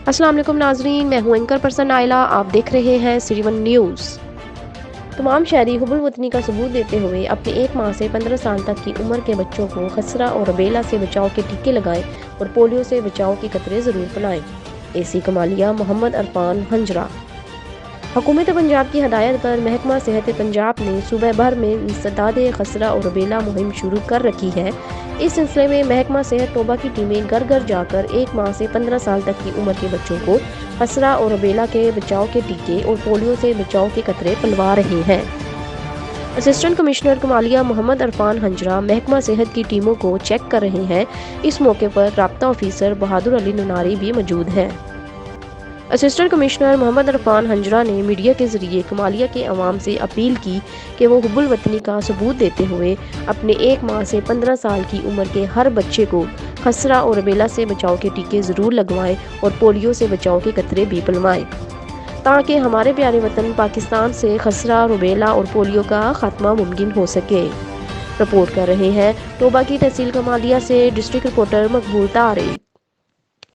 السلام علیکم ناظرین، میں ہوں اینکر پرسن نائلہ، آپ دیکھ رہے ہیں سری ون نیوز۔ تمام شہری حب الوطنی کا ثبوت دیتے ہوئے اپنے 1 ماہ سے 15 سال تک کی عمر کے بچوں کو خسرہ اور روبیلا سے بچاؤ کے ٹیکے لگائیں اور پولیو سے بچاؤ کے قطرے ضرور پلائیں۔ AC کمالیہ محمد عرفان ہنجرا۔ حکومت پنجاب کی ہدایت پر محکمہ صحت پنجاب نے صوبہ بھر میں انسداد خسرہ اور روبیلا مہم شروع کر رکھی ہے۔ اس سلسلے میں محکمہ صحت طوبہ کی ٹیمیں گھر گھر جا کر 1 ماہ سے 15 سال تک کی عمر کے بچوں کو خسرہ اور روبیلا کے بچاؤ کے ٹیکے اور پولیو سے بچاؤ کے قطرے پلوا رہے ہیں۔ اسسٹنٹ کمشنر کمالیہ محمد عرفان ہنجرا محکمہ صحت کی ٹیموں کو چیک کر رہے ہیں۔ اس موقع پر رابطہ آفیسر بہادر علی نناری بھی موجود ہیں۔ اسسٹنٹ کمشنر محمد عرفان ہنجرا نے میڈیا کے ذریعے کمالیہ کے عوام سے اپیل کی کہ وہ حب الوطنی کا ثبوت دیتے ہوئے اپنے 1 ماہ سے 15 سال کی عمر کے ہر بچے کو خسرہ اور روبیلا سے بچاؤ کے ٹیکے ضرور لگوائیں اور پولیو سے بچاؤ کے قطرے بھی پلوائیں، تاکہ ہمارے پیارے وطن پاکستان سے خسرہ، روبیلا اور پولیو کا خاتمہ ممکن ہو سکے۔ رپورٹ کر رہے ہیں طوبہ کی تحصیل کمالیہ سے ڈسٹرکٹ رپورٹر مقبول طارق۔